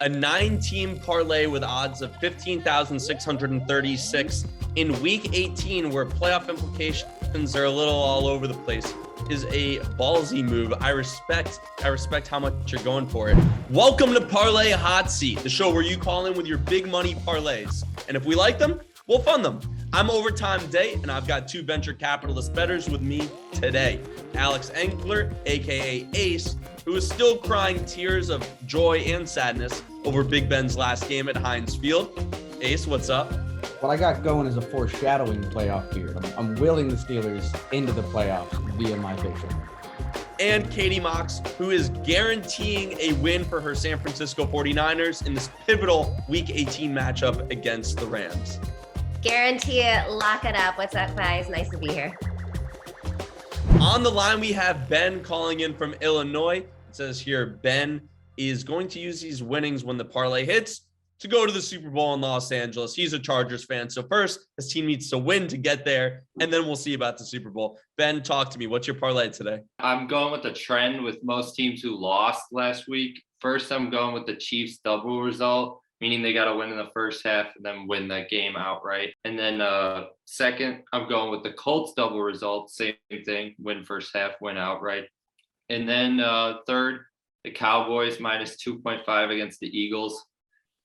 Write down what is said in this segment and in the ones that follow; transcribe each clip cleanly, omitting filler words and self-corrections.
A 9-team parlay with odds of 15,636 in week 18, where playoff implications are a little all over the place, is a ballsy move. I respect how much you're going for it. Welcome to Parlay Hot Seat, the show where you call in with your big money parlays. And if we like them, we'll fund them. I'm Overtime Day, and I've got two venture capitalist bettors with me today. Alex Engler, aka Ace, who is still crying tears of joy and sadness over Big Ben's last game at Heinz Field. Ace, what's up? What I got going is a foreshadowing playoff here. I'm willing the Steelers into the playoffs via my picture. And Katie Mox, who is guaranteeing a win for her San Francisco 49ers in this pivotal Week 18 matchup against the Rams. Guarantee it. Lock it up. What's up, guys? Nice to be here. On the line, we have Ben calling in from Illinois. It says here, Ben is going to use these winnings when the parlay hits to go to the Super Bowl in Los Angeles. He's a Chargers fan. So first, his team needs to win to get there, and then we'll see about the Super Bowl. Ben, talk to me. What's your parlay today? I'm going with the trend with most teams who lost last week. First, I'm going with the Chiefs double result, meaning they got to win in the first half and then win that game outright. And then second, I'm going with the Colts double result, same thing, win first half, win outright. And then third, the Cowboys minus 2.5 against the Eagles.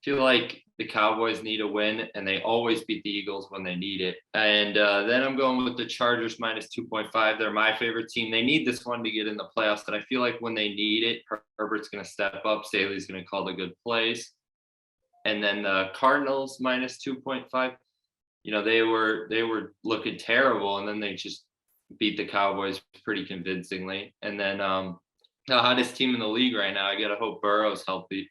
I feel like the Cowboys need a win, and they always beat the Eagles when they need it. And then I'm going with the Chargers minus 2.5. They're my favorite team. They need this one to get in the playoffs, but I feel like when they need it, Herbert's going to step up. Staley's going to call the good plays. And then the Cardinals minus 2.5. You know, they were looking terrible, and then they just beat the Cowboys pretty convincingly. And then the hottest team in the league right now, I gotta hope Burrow's healthy,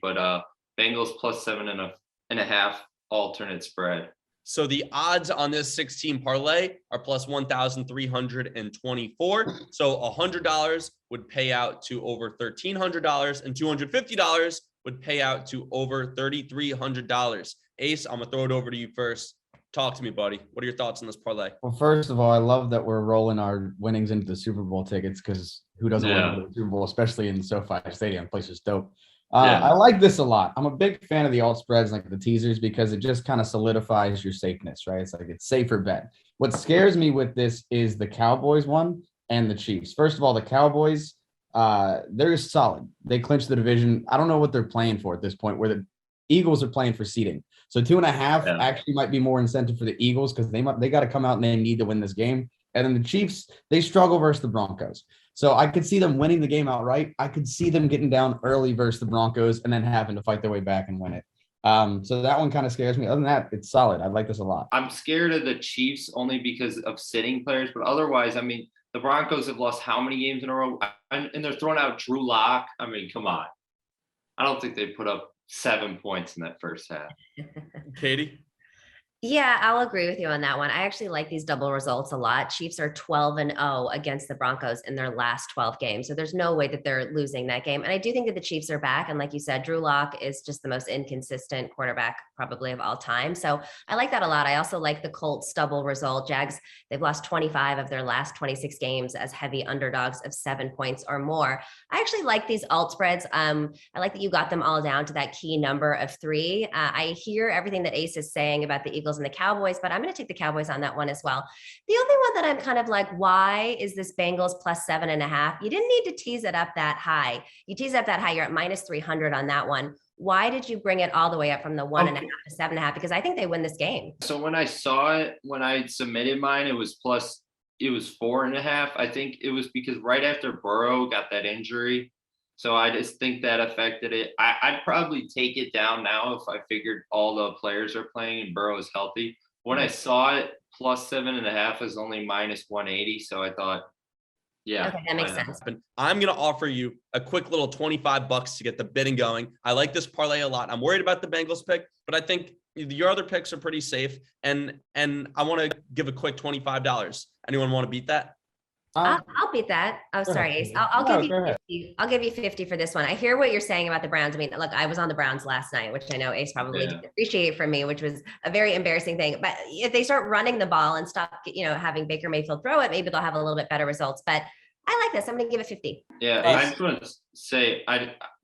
but Bengals plus 7.5 alternate spread. So the odds on this 16 parlay are plus 1,324. So $100 would pay out to over $1,300, and $250 would pay out to over $3,300. Ace, I'm gonna throw it over to you first. Talk to me, buddy. What are your thoughts on this parlay? Well, first of all, I love that we're rolling our winnings into the Super Bowl tickets, because who doesn't want to go to the Super Bowl, especially in SoFi Stadium? The place is dope. I like this a lot. I'm a big fan of the alt spreads, like the teasers, because it just kind of solidifies your safeness, right? It's like it's safer bet. What scares me with this is the Cowboys one and the Chiefs. First of all, the Cowboys, they're solid. They clinched the division. I don't know what they're playing for at this point, where the Eagles are playing for seeding. So 2.5 actually might be more incentive for the Eagles, because they got to come out and they need to win this game. And then the Chiefs, they struggle versus the Broncos. So I could see them winning the game outright. I could see them getting down early versus the Broncos and then having to fight their way back and win it. So that one kind of scares me. Other than that, it's solid. I like this a lot. I'm scared of the Chiefs only because of sitting players, but otherwise, I mean, the Broncos have lost how many games in a row? And they're throwing out Drew Lock. I mean, come on. I don't think they put up 7 points in that first half. Katie? Yeah, I'll agree with you on that one. I actually like these double results a lot. Chiefs are 12-0 against the Broncos in their last 12 games. So there's no way that they're losing that game. And I do think that the Chiefs are back. And like you said, Drew Lock is just the most inconsistent quarterback probably of all time. So I like that a lot. I also like the Colts double result. Jags, they've lost 25 of their last 26 games as heavy underdogs of 7 points or more. I actually like these alt spreads. I like that you got them all down to that key number of 3. I hear everything that Ace is saying about the Eagles and the Cowboys, but I'm going to take the Cowboys on that one as well. The only one that I'm kind of like, why is this Bengals plus 7.5? You didn't need to tease it up that high. You tease up that high, you're at minus 300 on that one. Why did you bring it all the way up from the 1.5 to 7.5? Because I think they win this game. So when I saw it, when I submitted mine, it was 4.5. I think it was because right after Burrow got that injury. So I just think that affected it. I'd probably take it down now if I figured all the players are playing and Burrow is healthy. When I saw it, plus 7.5 is only minus 180. So I thought, yeah. Okay, that makes sense. I'm going to offer you a quick little $25 to get the bidding going. I like this parlay a lot. I'm worried about the Bengals pick, but I think your other picks are pretty safe. And I want to give a quick $25. Anyone want to beat that? I'll beat that. Oh, sorry, Ace. I'll give you 50. I'll give you 50 for this one. I hear what you're saying about the Browns. I mean, look, I was on the Browns last night, which I know Ace probably didn't appreciate from me, which was a very embarrassing thing. But if they start running the ball and stop, having Baker Mayfield throw it, maybe they'll have a little bit better results. But I like this. I'm going to give it 50. Yeah, I just want to say,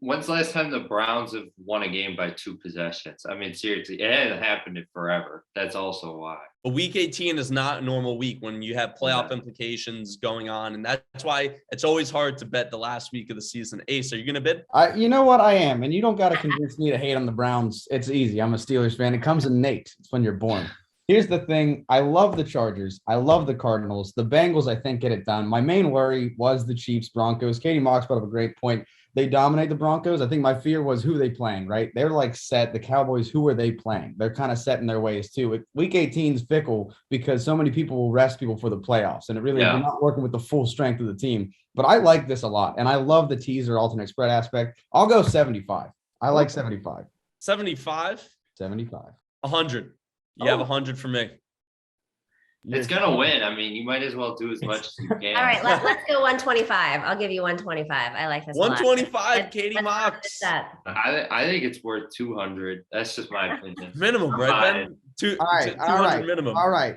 When's the last time the Browns have won a game by 2 possessions? I mean, seriously, it hasn't happened in forever. That's also why. A week 18 is not a normal week when you have playoff implications going on. And that's why it's always hard to bet the last week of the season. Ace, are you going to bid? You know what? I am. And you don't got to convince me to hate on the Browns. It's easy. I'm a Steelers fan. It comes innate. It's when you're born. Here's the thing. I love the Chargers. I love the Cardinals. The Bengals, I think, get it done. My main worry was the Chiefs, Broncos. Katie Mox brought up a great point. They dominate the Broncos. I think my fear was who they playing, right? They're like set. The Cowboys, who are they playing? They're kind of set in their ways too. Week 18 is fickle because so many people will rest people for the playoffs. And it really, you're not working with the full strength of the team. But I like this a lot. And I love the teaser alternate spread aspect. I'll go 75. I like 75. 75? 75. 100. You have 100 for me. It's going to win. I mean, you might as well do as much as you can. All right, let's go 125. I'll give you 125. I like this 125, Katie Mox. I think it's worth 200. That's just my opinion. Minimum, right, Ben? 200 minimum. All right.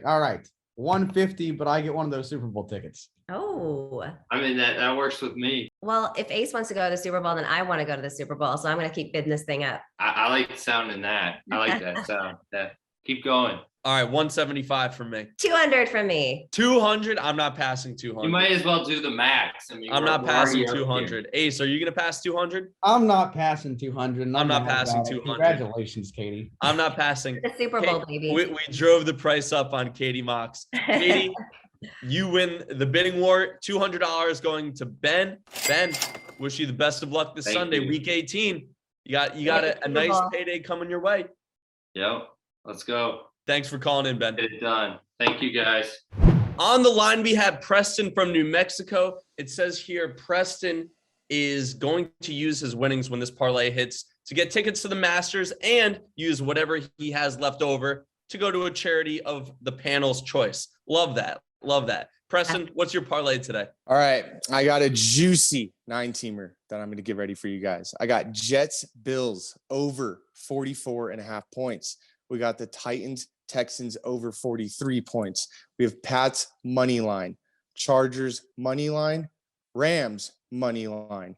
150, but I get one of those Super Bowl tickets. Oh. I mean, that works with me. Well, if Ace wants to go to the Super Bowl, then I want to go to the Super Bowl. So I'm going to keep bidding this thing up. I like sounding that. I like that sound. Yeah. Keep going. All right, 175 from me. 200 from me. 200. I'm not passing 200. You might as well do the max. I mean, I'm not passing 200. Ace, are you going to pass 200? I'm not passing 200. I'm not passing 200. Congratulations, Katie. I'm not passing. The Super Bowl, baby. We drove the price up on Katie Mox. Katie, you win the bidding war. $200 going to Ben. Ben, wish you the best of luck this Sunday, week 18. You got a nice payday coming your way. Yep. Let's go. Thanks for calling in, Ben. Get it done. Thank you, guys. On the line, we have Preston from New Mexico. It says here Preston is going to use his winnings when this parlay hits to get tickets to the Masters and use whatever he has left over to go to a charity of the panel's choice. Love that. Love that. Preston, what's your parlay today? All right. I got a juicy 9-teamer that I'm going to get ready for you guys. I got Jets, Bills over 44.5 points. We got the Titans, Texans over 43 points. We have Pats money line, Chargers money line, Rams money line,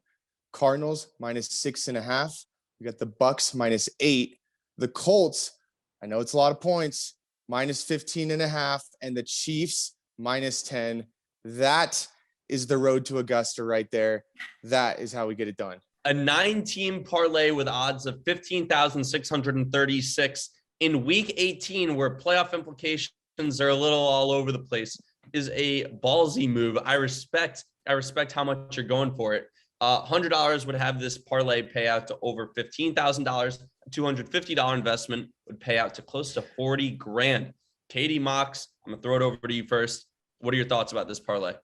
Cardinals -6.5. We got the Bucks -8. The Colts, I know it's a lot of points, -15.5, and the Chiefs -10. That is the road to Augusta right there. That is how we get it done. A 9-team parlay with odds of 15,636 in week 18, where playoff implications are a little all over the place, is a ballsy move. I respect how much you're going for it. $100 would have this parlay pay out to over $15,000. A $250 investment would pay out to close to 40 grand. Katie Mox, I'm gonna throw it over to you first. What are your thoughts about this parlay?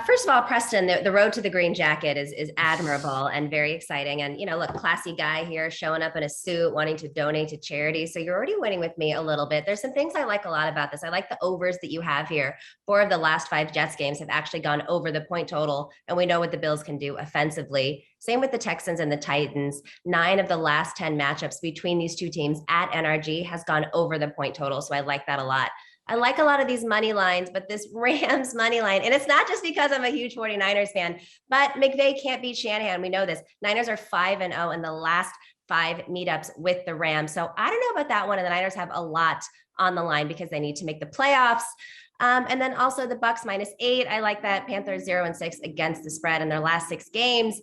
First of all, Preston, the road to the green jacket is admirable and very exciting. And, look, classy guy here showing up in a suit, wanting to donate to charity. So you're already winning with me a little bit. There's some things I like a lot about this. I like the overs that you have here. 4 of the last 5 Jets games have actually gone over the point total. And we know what the Bills can do offensively. Same with the Texans and the Titans. 9 of the last 10 matchups between these two teams at NRG has gone over the point total. So I like that a lot. I like a lot of these money lines, but this Rams money line, and it's not just because I'm a huge 49ers fan, but McVay can't beat Shanahan. We know this. Niners are 5-0 in the last 5 meetups with the Rams. So I don't know about that one. And the Niners have a lot on the line because they need to make the playoffs. And then also the Bucks -8. I like that. Panthers 0-6 against the spread in their last 6 games.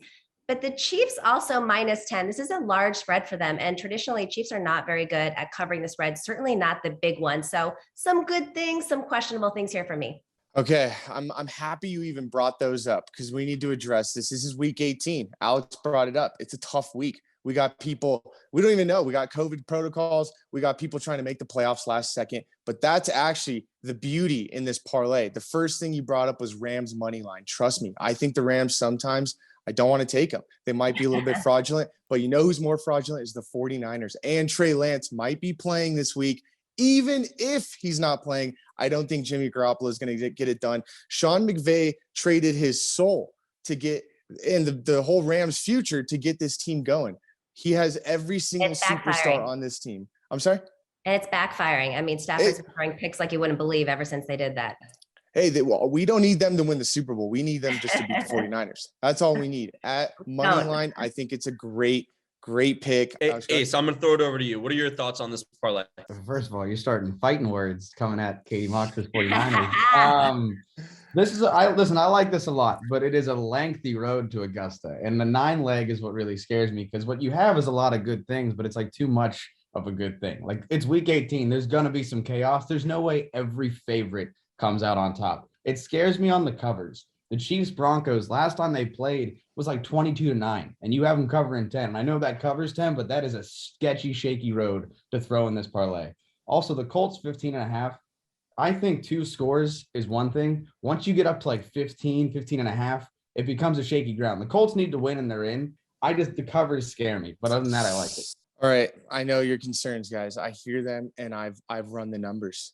But the Chiefs also -10. This is a large spread for them. And traditionally, Chiefs are not very good at covering the spread, certainly not the big one. So some good things, some questionable things here for me. Okay, I'm happy you even brought those up because we need to address this. This is week 18. Alex brought it up. It's a tough week. We got people, we don't even know. We got COVID protocols. We got people trying to make the playoffs last second. But that's actually the beauty in this parlay. The first thing you brought up was Rams money line. Trust me, I think the Rams sometimes, I don't want to take them. They might be a little bit fraudulent, but you know who's more fraudulent is the 49ers. And Trey Lance might be playing this week. Even if he's not playing, I don't think Jimmy Garoppolo is going to get it done. Sean McVay traded his soul to get and the whole Rams future to get this team going. He has every single superstar on this team. I'm sorry? And it's backfiring. I mean, Stafford's been throwing picks like you wouldn't believe ever since they did that. Hey, we don't need them to win the Super Bowl. We need them just to beat the 49ers. That's all we need. At money line, I think it's a great pick. Ace, I'm going to throw it over to you. What are your thoughts on this parlay? First of all, you're starting fighting words coming at Katie Mox's 49ers. I like this a lot, but it is a lengthy road to Augusta. And the 9 leg is what really scares me, because what you have is a lot of good things, but it's like too much of a good thing. Like, it's week 18. There's going to be some chaos. There's no way every favorite comes out on top. It scares me on the covers. The Chiefs Broncos, last time they played was like 22-9, and you have them covering 10. And I know that covers 10, but that is a sketchy, shaky road to throw in this parlay. Also, the Colts 15.5. I think 2 scores is one thing. Once you get up to like 15.5, it becomes a shaky ground. The Colts need to win and they're in. The covers scare me, but other than that, I like it. All right. I know your concerns, guys. I hear them, and I've run the numbers.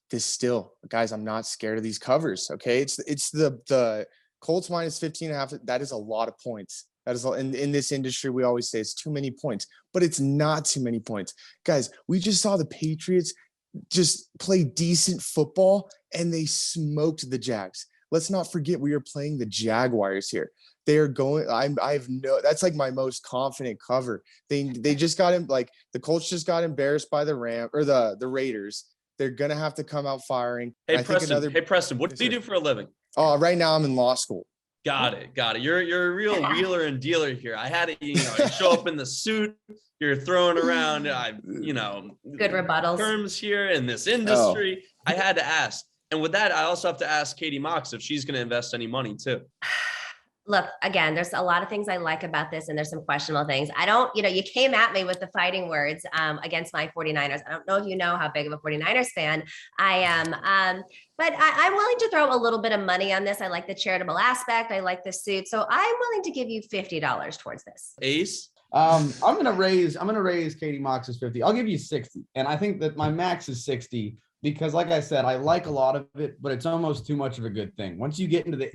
Guys, I'm not scared of these covers. Okay. It's the Colts minus 15.5. That is a lot of points. That is in this industry. We always say it's too many points, but it's not too many points. Guys, we just saw the Patriots just play decent football, and they smoked the Jags. Let's not forget we are playing the Jaguars here. They are going. That's like my most confident cover. They just got him. Like, the Colts just got embarrassed by the Raiders. They're gonna have to come out firing. Hey, Preston, what do you do for a living? Oh, right now I'm in law school. Got it. You're a real wheeler and dealer here. I had it. You show up in the suit. You're throwing around, good rebuttals terms here in this industry. I had to ask. And with that, I also have to ask Katie Mox if she's going to invest any money too. Look, again, there's a lot of things I like about this, and there's some questionable things. I don't, you came at me with the fighting words against my 49ers. I don't know if you know how big of a 49ers fan I am, but I'm willing to throw a little bit of money on this. I like the charitable aspect. I like the suit. So I'm willing to give you $50 towards this. Ace? I'm gonna raise Katie Mox's 50. I'll give you 60. And I think that my max is 60. Because like I said, I like a lot of it, but it's almost too much of a good thing. Once you get into the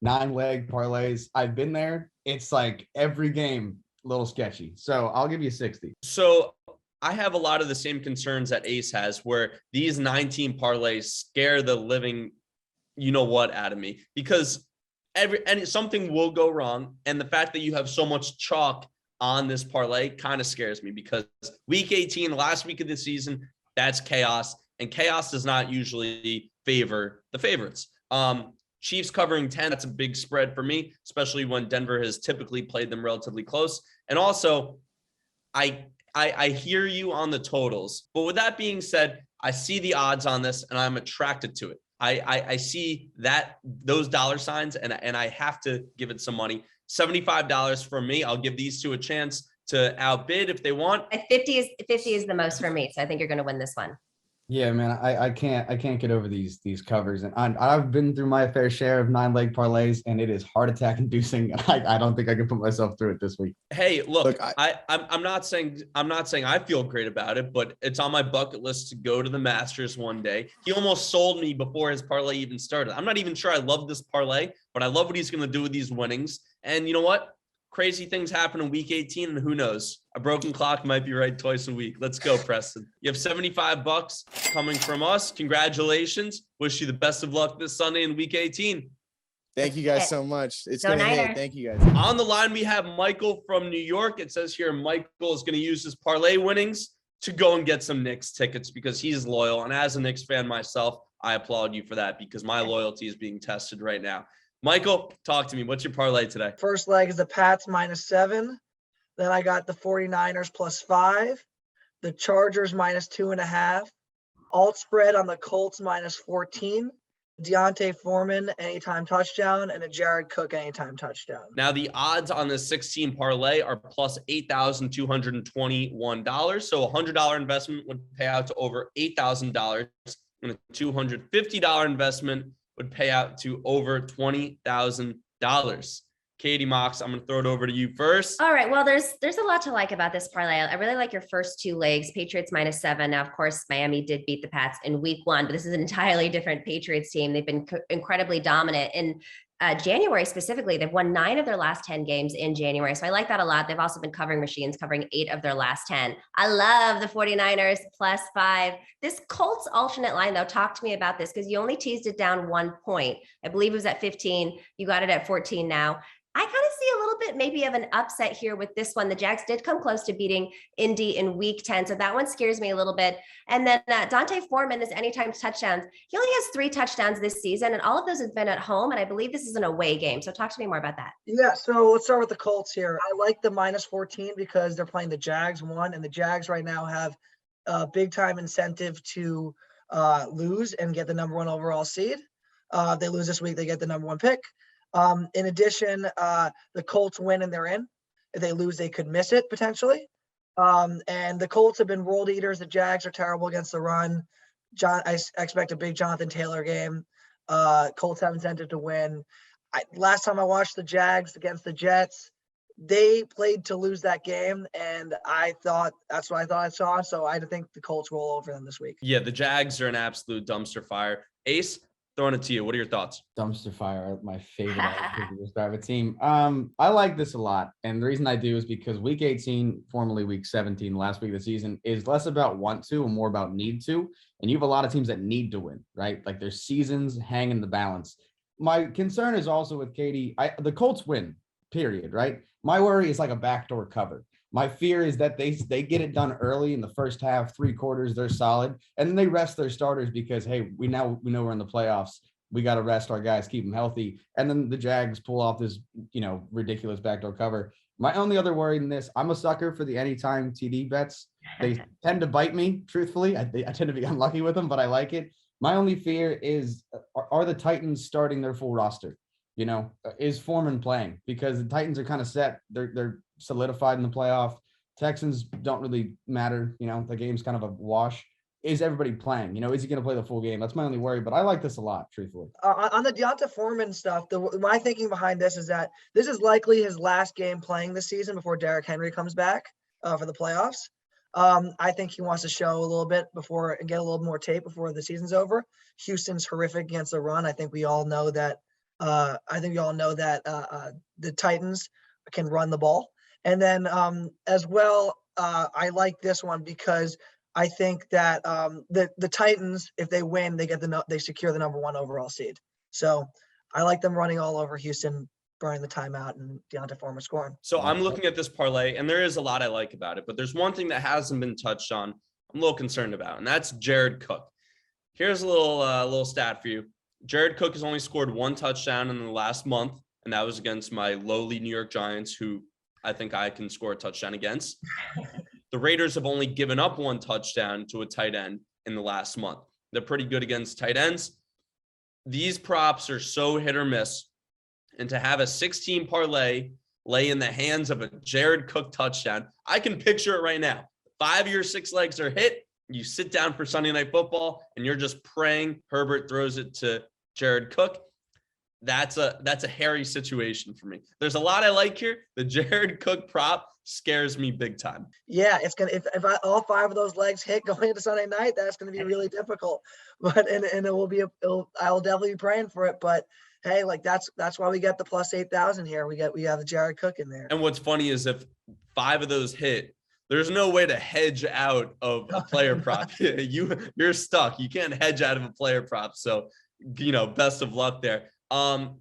8-9 leg parlays, I've been there. It's like every game, a little sketchy. So I'll give you 60. So I have a lot of the same concerns that Ace has, where these 9-team parlays scare the living, out of me, because something will go wrong. And the fact that you have so much chalk on this parlay kind of scares me, because week 18, last week of the season, that's chaos. And chaos does not usually favor the favorites. Chiefs covering 10, that's a big spread for me, especially when Denver has typically played them relatively close. And also, I hear you on the totals. But with that being said, I see the odds on this and I'm attracted to it. I see those dollar signs and I have to give it some money. $75 from me. I'll give these two a chance to outbid if they want. 50 is the most for me. So I think you're going to win this one. Yeah, man, I can't get over these covers, and I've been through my fair share of 9-leg parlays, and it is heart attack inducing. I don't think I can put myself through it this week. Hey, look, I'm not saying I feel great about it, but it's on my bucket list to go to the Masters one day. He almost sold me before his parlay even started. I'm not even sure I love this parlay, but I love what he's going to do with these winnings. And you know what? Crazy things happen in week 18, and who knows? A broken clock might be right twice a week. Let's go, Preston. You have $75 coming from us. Congratulations. Wish you the best of luck this Sunday in week 18. Thank you guys so much. It's going to hit. Thank you guys. On the line, we have Michael from New York. It says here Michael is going to use his parlay winnings to go and get some Knicks tickets because he's loyal. And as a Knicks fan myself, I applaud you for that because my loyalty is being tested right now. Michael, talk to me. What's your parlay today? First leg is the Pats -7. Then I got the 49ers +5, the Chargers -2.5, alt spread on the Colts -14, Deontay Foreman anytime touchdown, and a Jared Cook anytime touchdown. Now the odds on the 16 parlay are plus $8,221. So a $100 investment would pay out to over $8,000, and a $250 investment would pay out to over $20,000. Katie Mox, I'm going to throw it over to you first. All right. Well, there's a lot to like about this parlay. I really like your first two legs, Patriots -7. Now, of course, Miami did beat the Pats in week 1, but this is an entirely different Patriots team. They've been incredibly dominant. And January specifically, they've won 9 of their last 10 games in January. So I like that a lot. They've also been covering machines, covering 8 of their last 10. I love the 49ers +5. This Colts alternate line, though, talk to me about this because you only teased it down 1 point. I believe it was at 15. You got it at 14 now. I kind of see a little bit maybe of an upset here with this one. The Jags did come close to beating Indy in week 10. So that one scares me a little bit. And then Dante Foreman is anytime touchdowns. He only has 3 touchdowns this season, and all of those have been at home. And I believe this is an away game. So talk to me more about that. Yeah, so let's start with the Colts here. I like the -14 because they're playing the Jags and the Jags right now have a big time incentive to lose and get the number 1 overall seed. They lose this week, they get the number 1 pick. In addition, the Colts win and they're in. If they lose, they could miss it potentially. And the Colts have been world eaters. The Jags are terrible against the run. I expect a big Jonathan Taylor game. Colts have incentive to win. Last time I watched the Jags against the Jets, they played to lose that game, and that's what I thought I saw. So I think the Colts roll over them this week. Yeah, the Jags are an absolute dumpster fire. Ace, throwing it to you. What are your thoughts? Dumpster fire, my favorite start of a team. I like this a lot. And the reason I do is because week 18, formerly week 17, last week of the season, is less about want to and more about need to. And you have a lot of teams that need to win, right? Like their seasons hang in the balance. My concern is also with Katie. The Colts win, period, right? My worry is like a backdoor cover. My fear is that they get it done early in the first half, 3 quarters, they're solid, and then they rest their starters because, hey, we know we're in the playoffs. We got to rest our guys, keep them healthy. And then the Jags pull off this, ridiculous backdoor cover. My only other worry in this, I'm a sucker for the anytime TD bets. They tend to bite me, truthfully. I tend to be unlucky with them, but I like it. My only fear is, are the Titans starting their full roster? Is Foreman playing? Because the Titans are kind of set. They're solidified in the playoff. Texans don't really matter. The game's kind of a wash. Is everybody playing? Is he going to play the full game? That's my only worry, but I like this a lot, truthfully. On the D'Onta Foreman stuff, my thinking behind this is that this is likely his last game playing this season before Derrick Henry comes back for the playoffs. I think he wants to show a little bit before and get a little more tape before the season's over. Houston's horrific against the run. I think we all know that. The Titans can run the ball. And then as well, I like this one because I think that the Titans, if they win, they secure the number 1 overall seed. So I like them running all over Houston, burning the timeout, and D'Onta Foreman scoring. So I'm looking at this parlay, and there is a lot I like about it, but there's one thing that hasn't been touched on I'm a little concerned about, and that's Jared Cook. Here's a little stat for you. Jared Cook has only scored 1 touchdown in the last month, and that was against my lowly New York Giants, who I think I can score a touchdown against. The Raiders have only given up 1 touchdown to a tight end in the last month. They're pretty good against tight ends. These props are so hit or miss, and to have a 16 parlay lay in the hands of a Jared Cook touchdown, I can picture it right now. 5 of your 6 legs are hit. You sit down for Sunday Night Football, and you're just praying Herbert throws it to Jared Cook. That's a hairy situation for me. There's a lot I like here. The Jared Cook prop scares me big time. Yeah, it's gonna if all 5 of those legs hit going into Sunday night, that's gonna be really difficult. But and it will be I will definitely be praying for it. But hey, like that's why we got the plus 8,000 here. We have the Jared Cook in there. And what's funny is if 5 of those hit, there's no way to hedge out of a player prop. You're stuck. You can't hedge out of a player prop. So, best of luck there.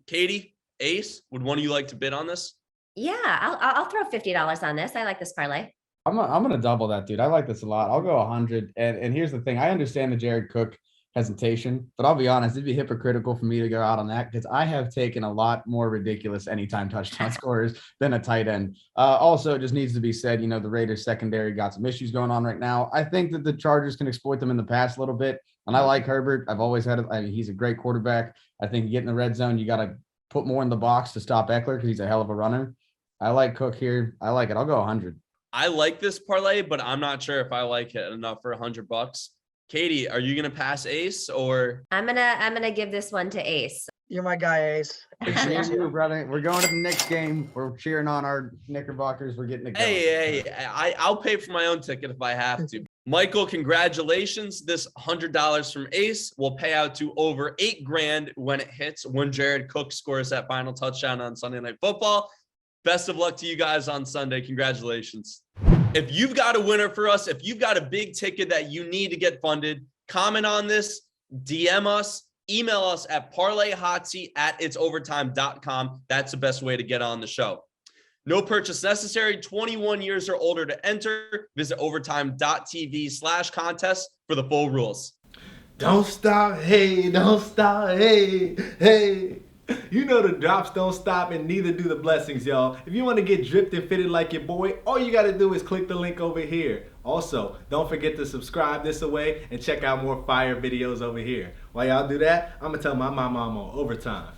Katie, Ace, would one of you like to bid on this? Yeah, I'll throw $50 on this. I like this parlay. I'm gonna double that, dude. I like this a lot. I'll go 100. And here's the thing: I understand the Jared Cook hesitation, but I'll be honest, it'd be hypocritical for me to go out on that because I have taken a lot more ridiculous anytime touchdown scorers than a tight end. Also, it just needs to be said, the Raiders secondary got some issues going on right now. I think that the Chargers can exploit them in the past a little bit. And I like Herbert. I've always had he's a great quarterback. I think you get in the red zone, you got to put more in the box to stop Eckler because he's a hell of a runner. I like Cook here. I like it. I'll go 100. I like this parlay, but I'm not sure if I like it enough for $100. Katie, are you gonna pass Ace or? I'm gonna give this one to Ace. You're my guy, Ace. Appreciate you, brother. We're going to the next game. We're cheering on our Knickerbockers. We're getting it going. Hey, I'll pay for my own ticket if I have to. Michael, congratulations. This $100 from Ace will pay out to over $8,000 when it hits, when Jared Cook scores that final touchdown on Sunday Night Football. Best of luck to you guys on Sunday. Congratulations. If you've got a winner for us, if you've got a big ticket that you need to get funded, comment on this, DM us, email us at parlayhotsy@itsovertime.com. That's the best way to get on the show. No purchase necessary, 21 years or older to enter. Visit overtime.tv/contest for the full rules. Don't stop, hey, don't stop, hey, hey. You know the drops don't stop and neither do the blessings, y'all. If you want to get dripped and fitted like your boy, all you got to do is click the link over here. Also, don't forget to subscribe this away and check out more fire videos over here. While y'all do that, I'm going to tell my mama I'm on overtime.